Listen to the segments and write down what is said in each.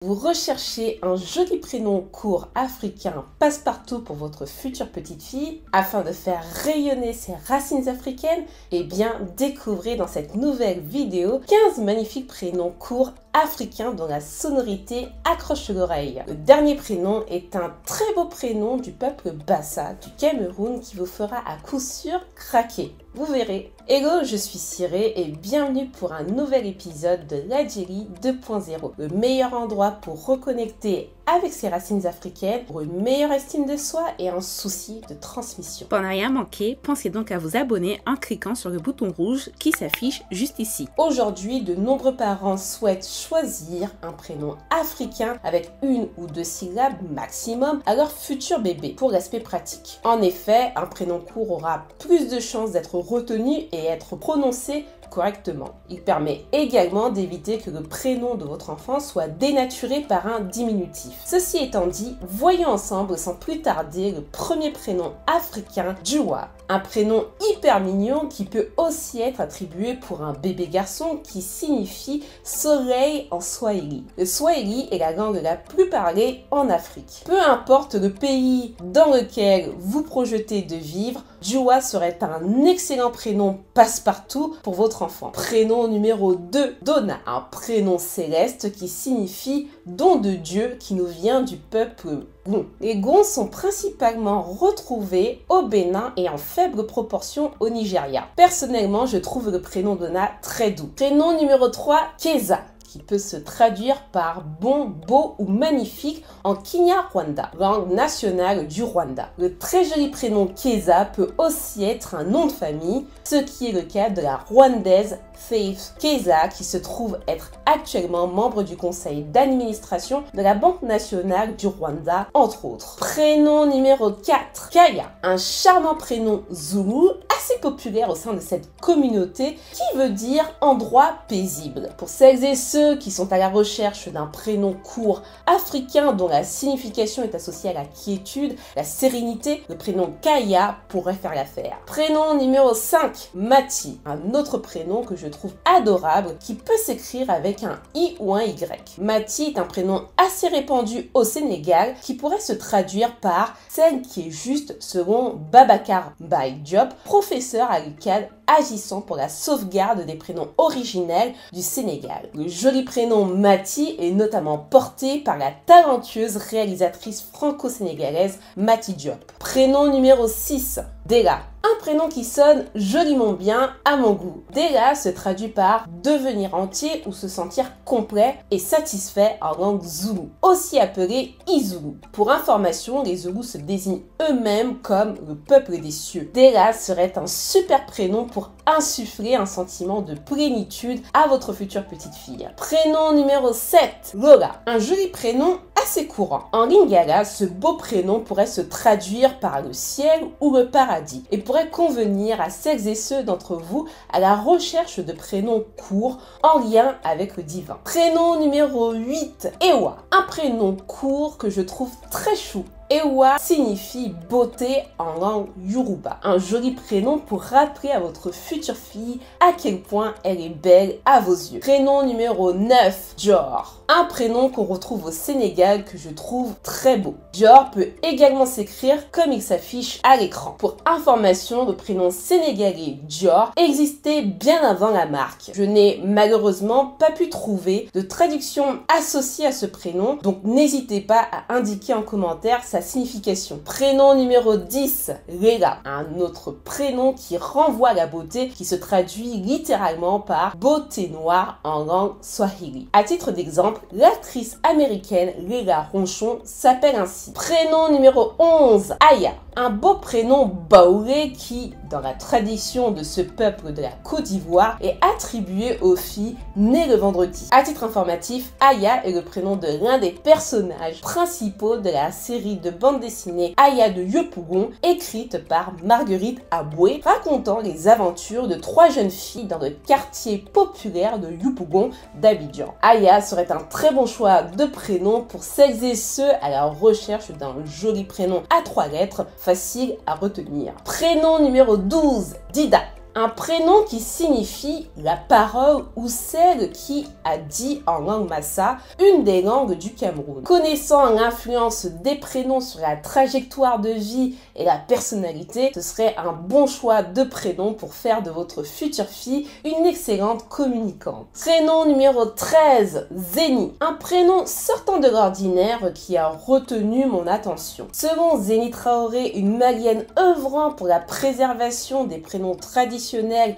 Vous recherchez un joli prénom court africain passe-partout pour votre future petite fille afin de faire rayonner ses racines africaines? Eh bien, découvrez dans cette nouvelle vidéo 15 magnifiques prénoms courts africains dont la sonorité accroche l'oreille. Le dernier prénom est un très beau prénom du peuple Bassa du Cameroun qui vous fera à coup sûr craquer. Vous verrez. Hello, je suis Ciré et bienvenue pour un nouvel épisode de l'Adjérie 2.0, le meilleur endroit pour reconnecter avec ses racines africaines, pour une meilleure estime de soi et un souci de transmission. Pour ne rien manquer, pensez donc à vous abonner en cliquant sur le bouton rouge qui s'affiche juste ici. Aujourd'hui, de nombreux parents souhaitent choisir un prénom africain avec une ou deux syllabes maximum à leur futur bébé pour l'aspect pratique. En effet, un prénom court aura plus de chances d'être retenu et être prononcé correctement. Il permet également d'éviter que le prénom de votre enfant soit dénaturé par un diminutif. Ceci étant dit, voyons ensemble sans plus tarder le premier prénom africain, Djoua. Un prénom hyper mignon qui peut aussi être attribué pour un bébé garçon qui signifie soleil en swahili. Le swahili est la langue la plus parlée en Afrique. Peu importe le pays dans lequel vous projetez de vivre, Djoua serait un excellent prénom passe-partout pour votre enfant. Prénom numéro 2, Dona, un prénom céleste qui signifie don de Dieu qui nous vient du peuple Gon. Les Gons sont principalement retrouvés au Bénin et en faible proportion au Nigeria. Personnellement, je trouve le prénom Dona très doux. Prénom numéro 3, Keza, qui peut se traduire par bon, beau ou magnifique en Kinyarwanda, langue nationale du Rwanda. Le très joli prénom Keza peut aussi être un nom de famille, ce qui est le cas de la Rwandaise Faith Keza, qui se trouve être actuellement membre du conseil d'administration de la Banque nationale du Rwanda, entre autres. Prénom numéro 4, Kaya, un charmant prénom zoulou assez populaire au sein de cette communauté qui veut dire endroit paisible. Pour celles et ceux qui sont à la recherche d'un prénom court africain dont la signification est associée à la quiétude, la sérénité, le prénom Kaya pourrait faire l'affaire. Prénom numéro 5, Mati, un autre prénom que je trouve adorable qui peut s'écrire avec un I ou un Y. Mati est un prénom assez répandu au Sénégal qui pourrait se traduire par celle qui est juste selon Babacar Mbaye Diop, professeur à l'UCAD agissant pour la sauvegarde des prénoms originels du Sénégal. Le joli prénom Mati est notamment porté par la talentueuse réalisatrice franco-sénégalaise Mati Diop. Prénom numéro 6, Dela. Un prénom qui sonne joliment bien à mon goût. Dela se traduit par devenir entier ou se sentir complet et satisfait en langue zoulou, aussi appelé Izoulou. Pour information, les Zoulous se désignent eux-mêmes comme le peuple des cieux. Dela serait un super prénom pour insuffler un sentiment de plénitude à votre future petite fille. Prénom numéro 7, Lola. Un joli prénom assez courant. En lingala, ce beau prénom pourrait se traduire par le ciel ou le paradis et pourrait convenir à celles et ceux d'entre vous à la recherche de prénoms courts en lien avec le divin. Prénom numéro 8, Ewa. Un prénom court que je trouve très chou. Ewa signifie beauté en langue yoruba. Un joli prénom pour rappeler à votre future fille à quel point elle est belle à vos yeux. Prénom numéro 9, Dior. Un prénom qu'on retrouve au Sénégal que je trouve très beau. Dior peut également s'écrire comme il s'affiche à l'écran. Pour information, le prénom sénégalais Dior existait bien avant la marque. Je n'ai malheureusement pas pu trouver de traduction associée à ce prénom, donc n'hésitez pas à indiquer en commentaire sa signification. Prénom numéro 10, Lela, un autre prénom qui renvoie à la beauté, qui se traduit littéralement par beauté noire en langue swahili. À titre d'exemple, l'actrice américaine Lela Ronchon s'appelle ainsi. Prénom numéro 11, Aya, un beau prénom baoulé qui, dans la tradition de ce peuple de la Côte d'Ivoire, est attribué aux filles nées le vendredi. À titre informatif, Aya est le prénom de l'un des personnages principaux de la série de bande dessinée Aya de Yopougon, écrite par Marguerite Aboué, racontant les aventures de 3 jeunes filles dans le quartier populaire de Yopougon d'Abidjan. Aya serait un très bon choix de prénom pour celles et ceux à la recherche d'un joli prénom à 3 lettres, facile à retenir. Prénom numéro 12, Dida. Un prénom qui signifie la parole ou celle qui a dit en langue Massa, une des langues du Cameroun. Connaissant l'influence des prénoms sur la trajectoire de vie et la personnalité, ce serait un bon choix de prénom pour faire de votre future fille une excellente communicante. Prénom numéro 13, Zéni. Un prénom sortant de l'ordinaire qui a retenu mon attention. Selon Zéni Traoré, une malienne œuvrant pour la préservation des prénoms traditionnels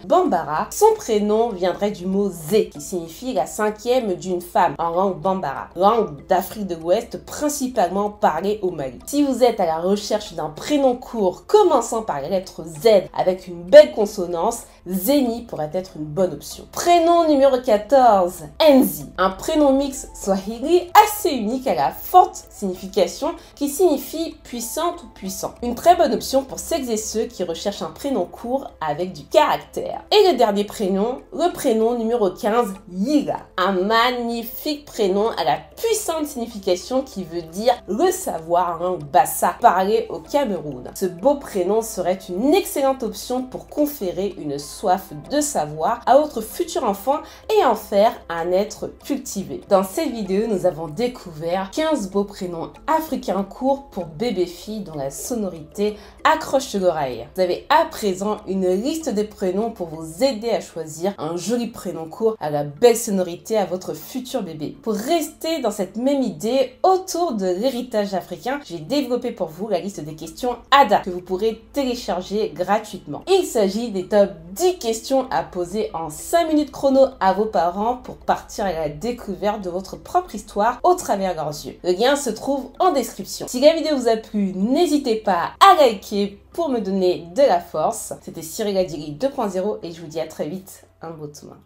bambara, son prénom viendrait du mot Zé, qui signifie la cinquième d'une femme en langue bambara, langue d'Afrique de l'Ouest principalement parlée au Mali. Si vous êtes à la recherche d'un prénom court commençant par la lettre Z avec une belle consonance, Zéni pourrait être une bonne option. Prénom numéro 14, Enzi. Un prénom mix swahili assez unique à la forte signification qui signifie puissante ou puissant. Une très bonne option pour celles et ceux qui recherchent un prénom court avec du caractère. Et le dernier prénom, le prénom numéro 15, Yila. Un magnifique prénom à la puissante signification qui veut dire le savoir en langue bassa, parlé au Cameroun. Ce beau prénom serait une excellente option pour conférer une soif de savoir à votre futur enfant et en faire un être cultivé. Dans cette vidéo, nous avons découvert 15 beaux prénoms africains courts pour bébé-fille dont la sonorité accroche l'oreille. Vous avez à présent une liste de prénoms pour vous aider à choisir un joli prénom court à la belle sonorité à votre futur bébé. Pour rester dans cette même idée autour de l'héritage africain, j'ai développé pour vous la liste des questions ADA que vous pourrez télécharger gratuitement. Il s'agit des top 10 questions à poser en 5 minutes chrono à vos parents pour partir à la découverte de votre propre histoire au travers leurs yeux. Le lien se trouve en description. Si la vidéo vous a plu, n'hésitez pas à liker pour me donner de la force. C'était Cyril Adili 2.0 et je vous dis à très vite. Un beau demain.